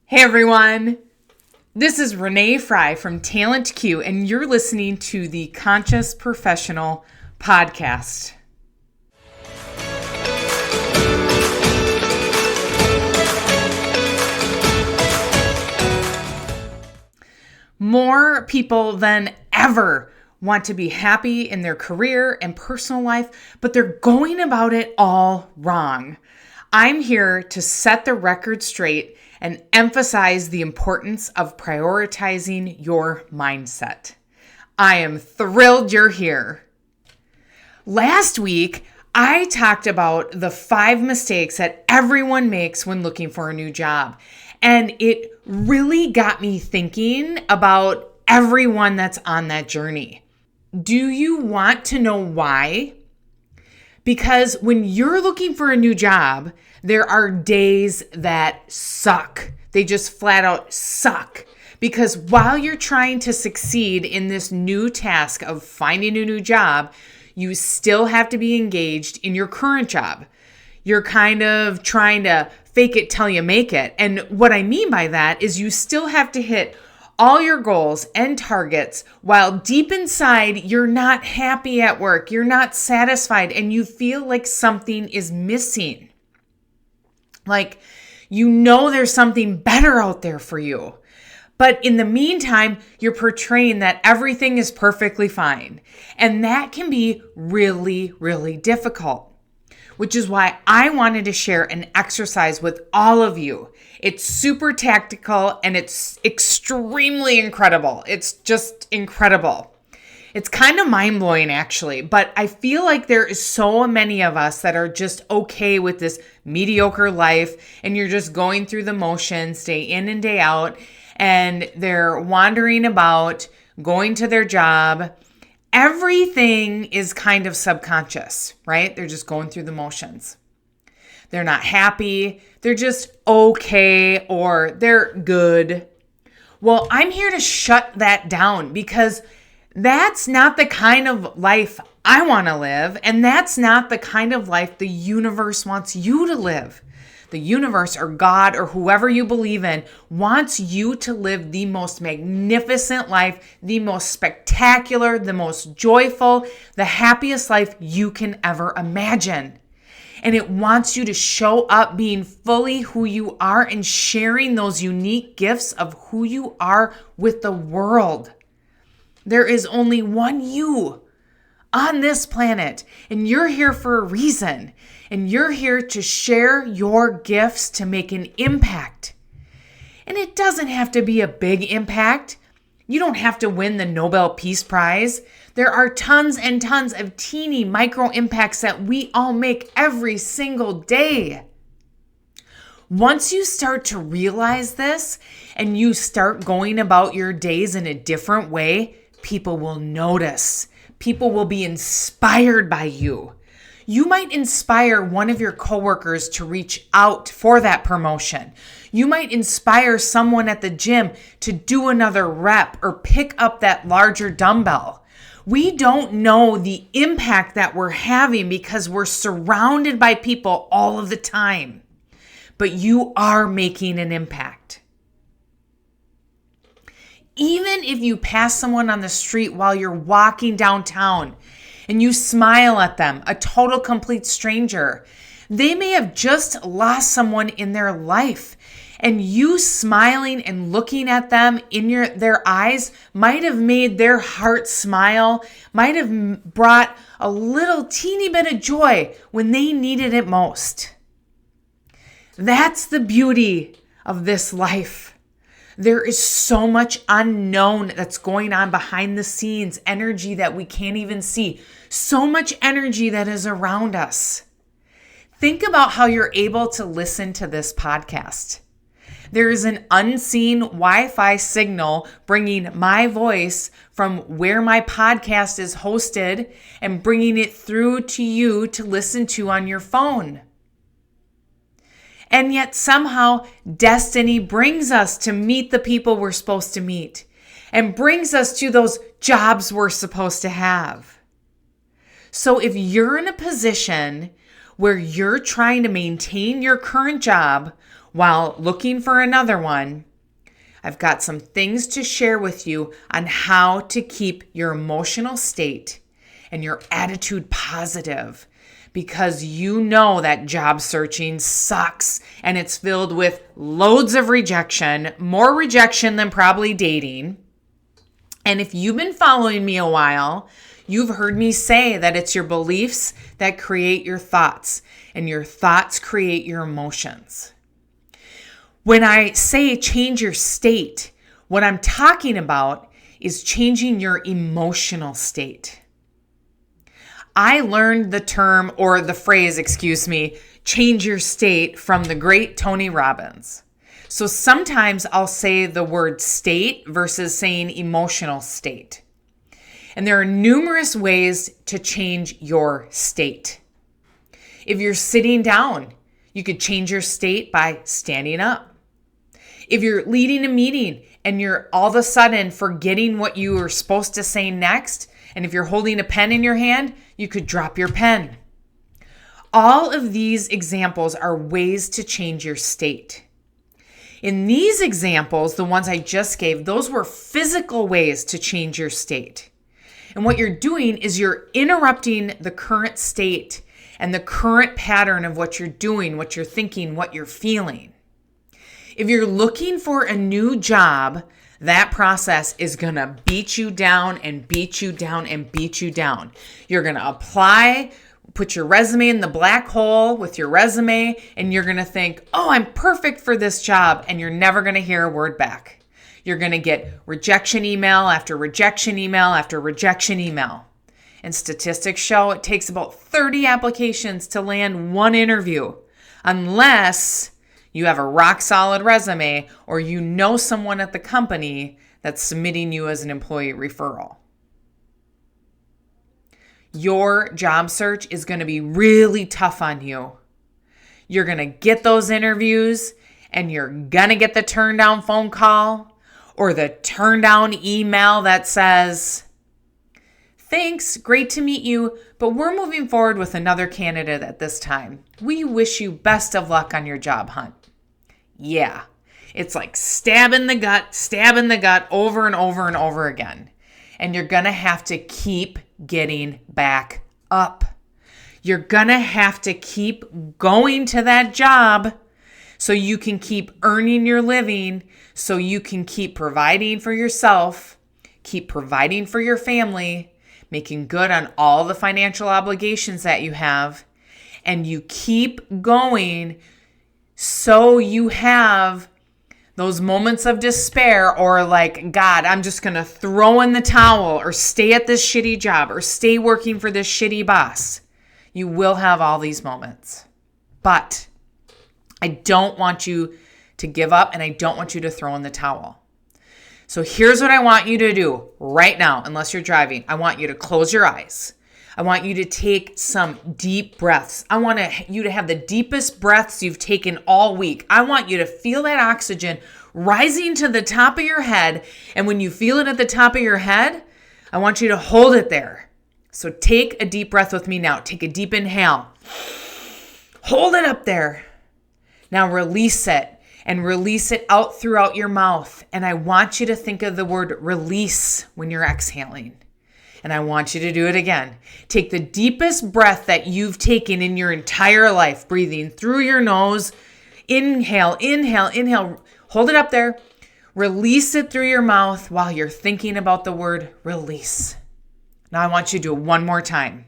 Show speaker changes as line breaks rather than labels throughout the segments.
Hey everyone, this is Renee Frey from Talent Q, and you're listening to the Conscious Professional Podcast. More people than ever want to be happy in their career and personal life, but they're going about it all wrong. I'm here to set the record straight and emphasize the importance of prioritizing your mindset. I am thrilled you're here. Last week, I talked about the 5 mistakes that everyone makes when looking for a new job. And it really got me thinking about everyone that's on that journey. Do you want to know why? Because when you're looking for a new job, there are days that suck. They just flat out suck. Because while you're trying to succeed in this new task of finding a new job, you still have to be engaged in your current job. You're kind of trying to fake it till you make it. And what I mean by that is you still have to hit all your goals and targets while deep inside you're not happy at work, you're not satisfied, and you feel like something is missing. Like, you know there's something better out there for you. But in the meantime, you're portraying that everything is perfectly fine. And that can be really, really difficult. Which is why I wanted to share an exercise with all of you. It's super tactical and it's extremely incredible. It's just incredible. It's kind of mind-blowing actually, but I feel like there is so many of us that are just okay with this mediocre life and you're just going through the motions day in and day out and they're wandering about, going to their job. Everything is kind of subconscious, right? They're just going through the motions. They're not happy. They're just okay or they're good. Well, I'm here to shut that down because that's not the kind of life I want to live. And that's not the kind of life the universe wants you to live. The universe or God or whoever you believe in wants you to live the most magnificent life, the most spectacular, the most joyful, the happiest life you can ever imagine. And it wants you to show up being fully who you are and sharing those unique gifts of who you are with the world. There is only one you on this planet, and you're here for a reason. And you're here to share your gifts to make an impact. And it doesn't have to be a big impact. You don't have to win the Nobel Peace Prize. There are tons and tons of teeny micro impacts that we all make every single day. Once you start to realize this and you start going about your days in a different way, people will notice. People will be inspired by you. You might inspire one of your coworkers to reach out for that promotion. You might inspire someone at the gym to do another rep or pick up that larger dumbbell. We don't know the impact that we're having because we're surrounded by people all of the time. But you are making an impact. Even if you pass someone on the street while you're walking downtown and you smile at them, a total complete stranger, they may have just lost someone in their life. And you smiling and looking at them in their eyes might have made their heart smile, might have brought a little teeny bit of joy when they needed it most. That's the beauty of this life. There is so much unknown that's going on behind the scenes, energy that we can't even see, so much energy that is around us. Think about how you're able to listen to this podcast. There is an unseen Wi-Fi signal bringing my voice from where my podcast is hosted and bringing it through to you to listen to on your phone. And yet somehow destiny brings us to meet the people we're supposed to meet and brings us to those jobs we're supposed to have. So if you're in a position where you're trying to maintain your current job while looking for another one, I've got some things to share with you on how to keep your emotional state and your attitude positive, because you know that job searching sucks and it's filled with loads of rejection, more rejection than probably dating. And if you've been following me a while, you've heard me say that it's your beliefs that create your thoughts, and your thoughts create your emotions. When I say change your state, what I'm talking about is changing your emotional state. I learned the term, or the phrase, change your state from the great Tony Robbins. So sometimes I'll say the word state versus saying emotional state. And there are numerous ways to change your state. If you're sitting down, you could change your state by standing up. If you're leading a meeting and you're all of a sudden forgetting what you were supposed to say next, and if you're holding a pen in your hand, you could drop your pen. All of these examples are ways to change your state. In these examples, the ones I just gave, those were physical ways to change your state. And what you're doing is you're interrupting the current state and the current pattern of what you're doing, what you're thinking, what you're feeling. If you're looking for a new job, that process is going to beat you down and beat you down and beat you down. You're going to apply, put your resume in the black hole with your resume, and you're going to think, oh, I'm perfect for this job, and you're never going to hear a word back. You're going to get rejection email after rejection email after rejection email. And statistics show it takes about 30 applications to land one interview, unless you have a rock solid resume or you know someone at the company that's submitting you as an employee referral. Your job search is going to be really tough on you. You're going to get those interviews and you're going to get the turn down phone call or the turn down email that says, thanks, great to meet you, but we're moving forward with another candidate at this time. We wish you best of luck on your job hunt. Yeah, it's like stab in the gut over and over and over again. And you're going to have to keep getting back up. You're going to have to keep going to that job so you can keep earning your living, so you can keep providing for yourself, keep providing for your family, making good on all the financial obligations that you have, and you keep going so you have those moments of despair or like, God, I'm just going to throw in the towel or stay at this shitty job or stay working for this shitty boss. You will have all these moments. But I don't want you to give up and I don't want you to throw in the towel. So here's what I want you to do right now, unless you're driving. I want you to close your eyes. I want you to take some deep breaths. I want you to have the deepest breaths you've taken all week. I want you to feel that oxygen rising to the top of your head. And when you feel it at the top of your head, I want you to hold it there. So take a deep breath with me now. Take a deep inhale. Hold it up there. Now release it and release it out throughout your mouth. And I want you to think of the word release when you're exhaling. And I want you to do it again. Take the deepest breath that you've taken in your entire life, breathing through your nose. Inhale, inhale, inhale. Hold it up there. Release it through your mouth while you're thinking about the word release. Now I want you to do it one more time.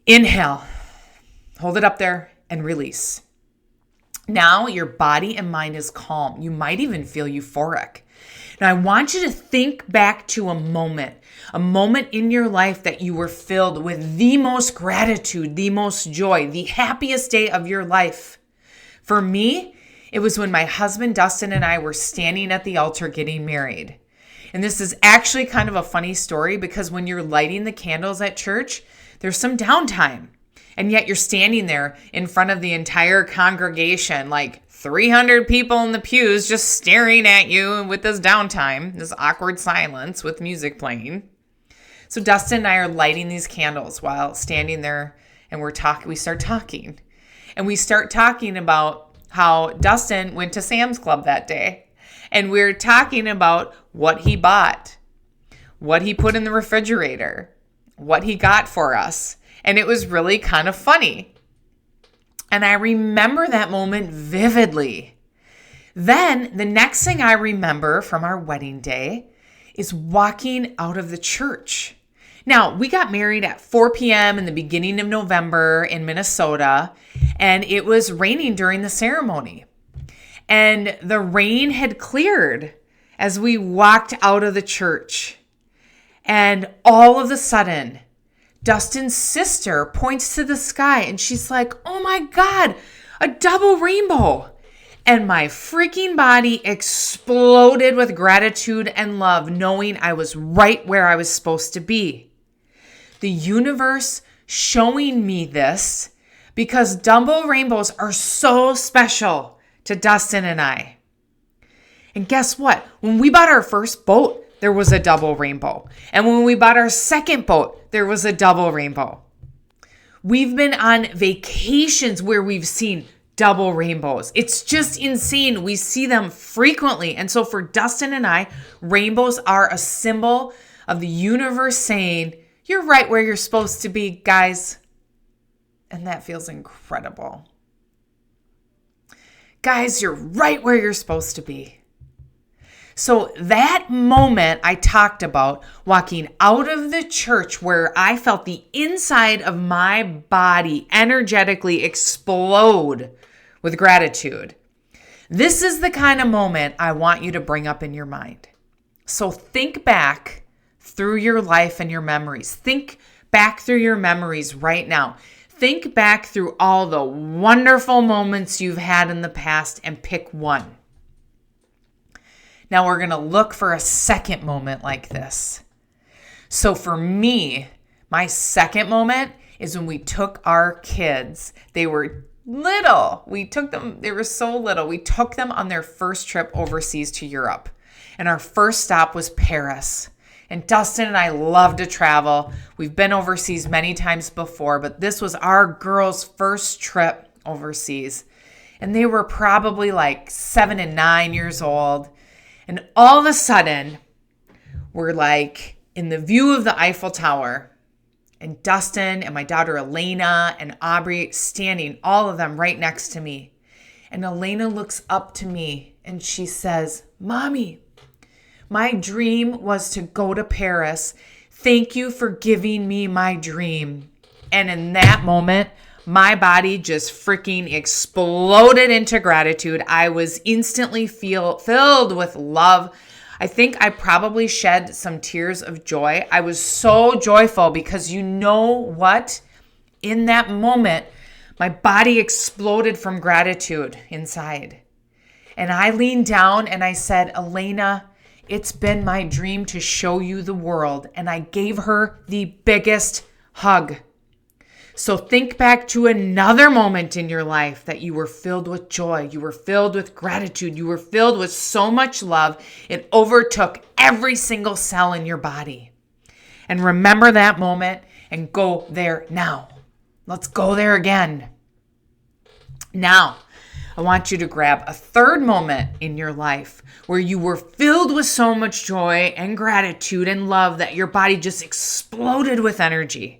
Inhale. Hold it up there and release. Now your body and mind is calm. You might even feel euphoric. Now I want you to think back to a moment in your life that you were filled with the most gratitude, the most joy, the happiest day of your life. For me, it was when my husband Dustin and I were standing at the altar getting married. And this is actually kind of a funny story because when you're lighting the candles at church, there's some downtime. And yet you're standing there in front of the entire congregation, like 300 people in the pews just staring at you with this downtime, this awkward silence with music playing. So Dustin and I are lighting these candles while standing there and we start talking. And we start talking about how Dustin went to Sam's Club that day. And we were talking about what he bought, what he put in the refrigerator, what he got for us. And it was really kind of funny. And I remember that moment vividly. Then the next thing I remember from our wedding day is walking out of the church. Now, we got married at 4 p.m. in the beginning of November in Minnesota, and it was raining during the ceremony. And the rain had cleared as we walked out of the church. And all of a sudden, Dustin's sister points to the sky and she's like, "Oh my God, a double rainbow." And my freaking body exploded with gratitude and love, knowing I was right where I was supposed to be. The universe showing me this because double rainbows are so special to Dustin and I. And guess what? When we bought our first boat, there was a double rainbow. And when we bought our second boat, there was a double rainbow. We've been on vacations where we've seen double rainbows. It's just insane. We see them frequently. And so for Dustin and I, rainbows are a symbol of the universe saying, "You're right where you're supposed to be, guys." And that feels incredible. Guys, you're right where you're supposed to be. So that moment I talked about, walking out of the church where I felt the inside of my body energetically explode with gratitude. This is the kind of moment I want you to bring up in your mind. So think back through your life and your memories. Think back through your memories right now. Think back through all the wonderful moments you've had in the past and pick one. Now we're going to look for a second moment like this. So for me, my second moment is when we took our kids. They were little. They were so little. We took them on their first trip overseas to Europe. And our first stop was Paris. And Dustin and I love to travel. We've been overseas many times before, but this was our girls' first trip overseas. And they were probably like 7 and 9 years old. And all of a sudden, we're like in the view of the Eiffel Tower, and Dustin and my daughter Elena and Aubrey standing, all of them right next to me. And Elena looks up to me and she says, "Mommy, my dream was to go to Paris. Thank you for giving me my dream." And in that moment, my body just freaking exploded into gratitude. I was instantly filled with love. I think I probably shed some tears of joy. I was so joyful because you know what? In that moment, my body exploded from gratitude inside. And I leaned down and I said, "Elena, it's been my dream to show you the world." And I gave her the biggest hug. So think back to another moment in your life that you were filled with joy. You were filled with gratitude. You were filled with so much love. It overtook every single cell in your body. And remember that moment and go there now. Let's go there again. Now, I want you to grab a third moment in your life where you were filled with so much joy and gratitude and love that your body just exploded with energy.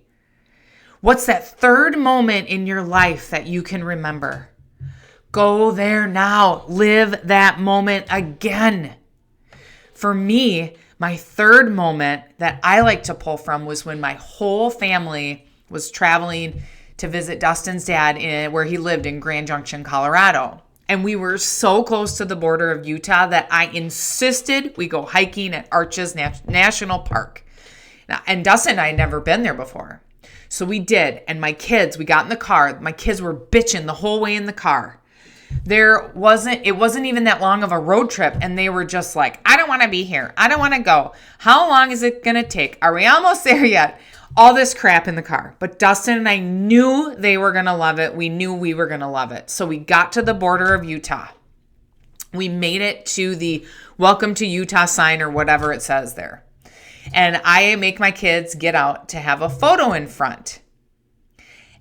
What's that third moment in your life that you can remember? Go there now. Live that moment again. For me, my third moment that I like to pull from was when my whole family was traveling to visit Dustin's dad where he lived in Grand Junction, Colorado. And we were so close to the border of Utah that I insisted we go hiking at Arches National Park. Now, and Dustin and I had never been there before. So we did. And we got in the car. My kids were bitching the whole way in the car. It wasn't even that long of a road trip. And they were just like, "I don't want to be here. I don't want to go. How long is it going to take? Are we almost there yet?" All this crap in the car. But Dustin and I knew they were going to love it. We knew we were going to love it. So we got to the border of Utah. We made it to the Welcome to Utah sign or whatever it says there. And I make my kids get out to have a photo in front.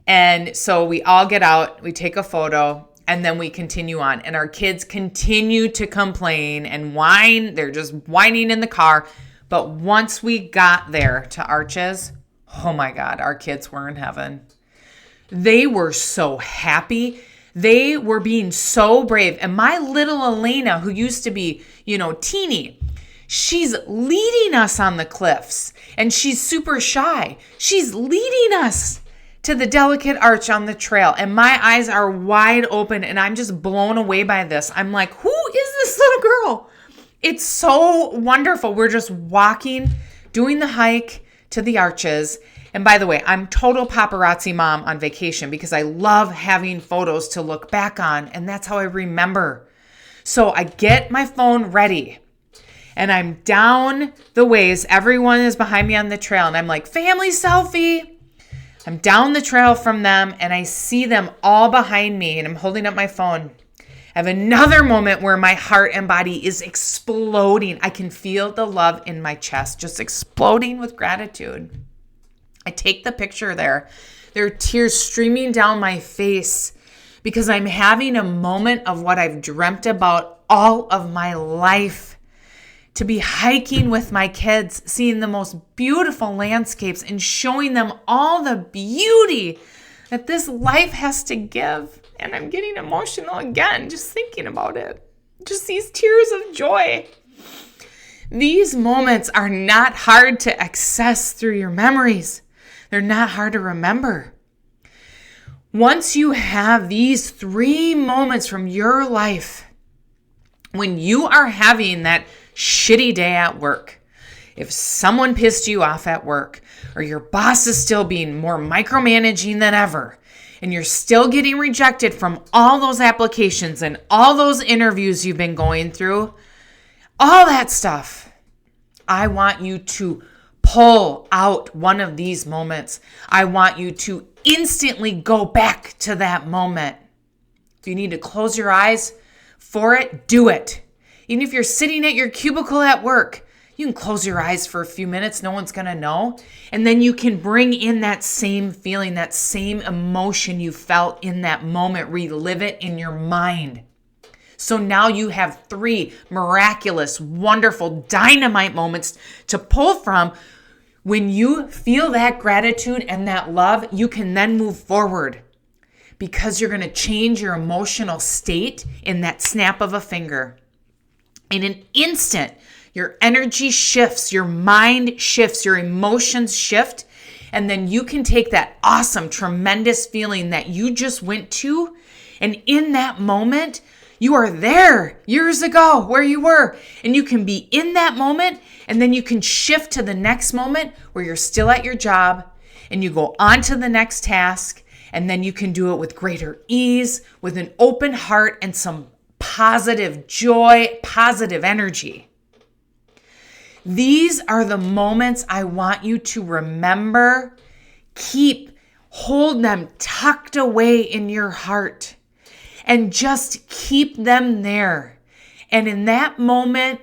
And so we all get out, we take a photo, and then we continue on. And our kids continue to complain and whine. They're just whining in the car. But once we got there to Arches, oh my God, our kids were in heaven. They were so happy. They were being so brave. And my little Elena, who used to be, teeny, she's leading us on the cliffs, and she's super shy. She's leading us to the delicate arch on the trail, and my eyes are wide open, and I'm just blown away by this. I'm like, who is this little girl? It's so wonderful. We're just walking, doing the hike to the arches. And by the way, I'm total paparazzi mom on vacation because I love having photos to look back on, and that's how I remember. So I get my phone ready, and I'm down the ways. Everyone is behind me on the trail, and I'm like, family selfie. I'm down the trail from them, and I see them all behind me, and I'm holding up my phone. I have another moment where my heart and body is exploding. I can feel the love in my chest, just exploding with gratitude. I take the picture there. There are tears streaming down my face because I'm having a moment of what I've dreamt about all of my life. To be hiking with my kids, seeing the most beautiful landscapes and showing them all the beauty that this life has to give. And I'm getting emotional again just thinking about it. Just these tears of joy. These moments are not hard to access through your memories. They're not hard to remember. Once you have these 3 moments from your life, when you are having that shitty day at work, if someone pissed you off at work, or your boss is still being more micromanaging than ever, and you're still getting rejected from all those applications and all those interviews you've been going through, all that stuff, I want you to pull out one of these moments. I want you to instantly go back to that moment. If you need to close your eyes for it, do it. Even if you're sitting at your cubicle at work, you can close your eyes for a few minutes. No one's going to know. And then you can bring in that same feeling, that same emotion you felt in that moment, relive it in your mind. So now you have 3 miraculous, wonderful, dynamite moments to pull from. When you feel that gratitude and that love, you can then move forward because you're going to change your emotional state in that snap of a finger. In an instant, your energy shifts, your mind shifts, your emotions shift, and then you can take that awesome, tremendous feeling that you just went to, and in that moment, you are there years ago where you were, and you can be in that moment, and then you can shift to the next moment where you're still at your job, and you go on to the next task, and then you can do it with greater ease, with an open heart and some positive joy, positive energy. These are the moments I want you to remember, hold them tucked away in your heart, and just keep them there. And in that moment,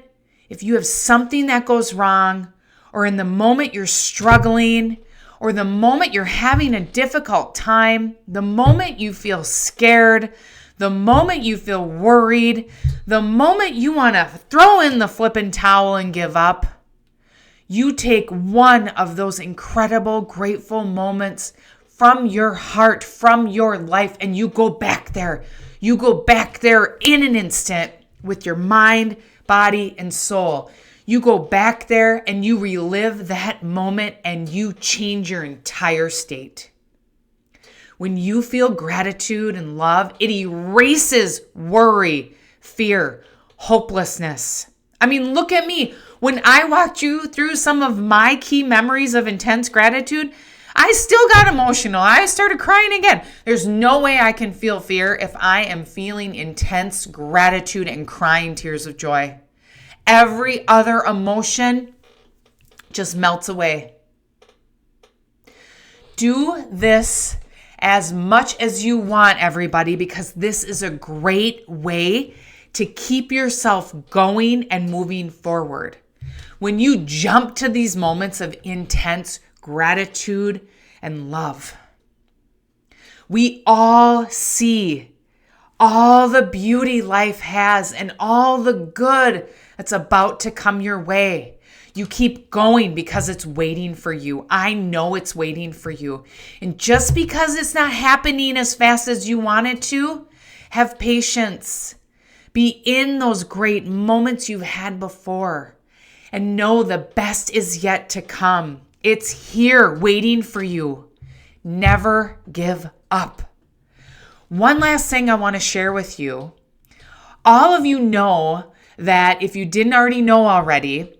if you have something that goes wrong, or in the moment you're struggling, or the moment you're having a difficult time, the moment you feel scared, the moment you feel worried, the moment you want to throw in the flippin' towel and give up, you take one of those incredible, grateful moments from your heart, from your life, and you go back there. You go back there in an instant with your mind, body, and soul. You go back there and you relive that moment and you change your entire state. When you feel gratitude and love, it erases worry, fear, hopelessness. I mean, look at me. When I walked you through some of my key memories of intense gratitude, I still got emotional. I started crying again. There's no way I can feel fear if I am feeling intense gratitude and crying tears of joy. Every other emotion just melts away. Do this as much as you want, everybody, because this is a great way to keep yourself going and moving forward. When you jump to these moments of intense gratitude and love, we all see all the beauty life has and all the good that's about to come your way. You keep going because it's waiting for you. I know it's waiting for you. And just because it's not happening as fast as you want it to, have patience. Be in those great moments you've had before and know the best is yet to come. It's here waiting for you. Never give up. One last thing I want to share with you. All of you know that if you didn't already know already,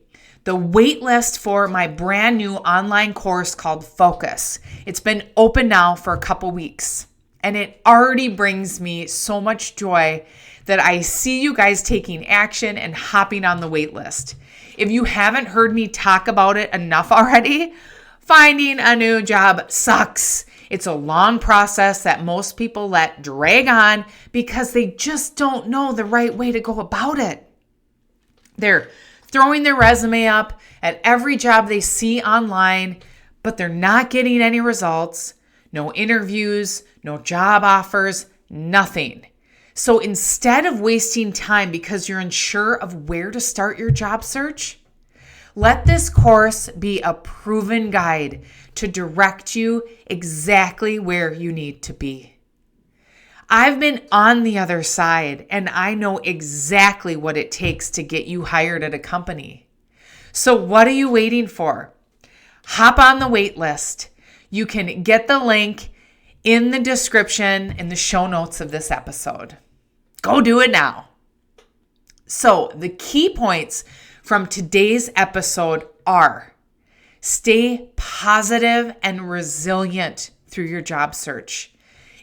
the wait list for my brand new online course called Focus. It's been open now for a couple weeks, and it already brings me so much joy that I see you guys taking action and hopping on the wait list. If you haven't heard me talk about it enough already, finding a new job sucks. It's a long process that most people let drag on because they just don't know the right way to go about it. They're throwing their resume up at every job they see online, but they're not getting any results, no interviews, no job offers, nothing. So instead of wasting time because you're unsure of where to start your job search, let this course be a proven guide to direct you exactly where you need to be. I've been on the other side, and I know exactly what it takes to get you hired at a company. So what are you waiting for? Hop on the wait list. You can get the link in the description in the show notes of this episode. Go do it now. So the key points from today's episode are: stay positive and resilient through your job search.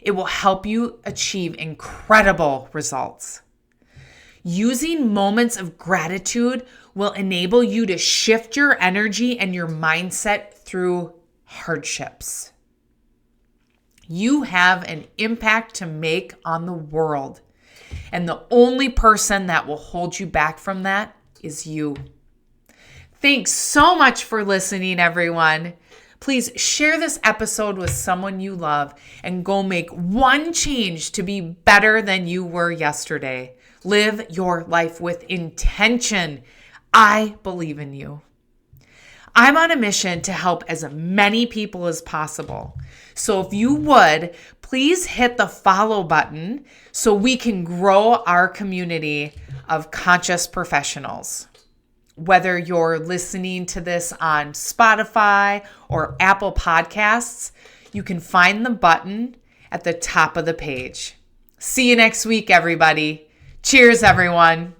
It will help you achieve incredible results. Using moments of gratitude will enable you to shift your energy and your mindset through hardships. You have an impact to make on the world, and the only person that will hold you back from that is you. Thanks so much for listening, everyone. Please share this episode with someone you love and go make one change to be better than you were yesterday. Live your life with intention. I believe in you. I'm on a mission to help as many people as possible. So if you would, please hit the follow button so we can grow our community of conscious professionals. Whether you're listening to this on Spotify or Apple Podcasts, you can find the button at the top of the page. See you next week, everybody. Cheers, everyone.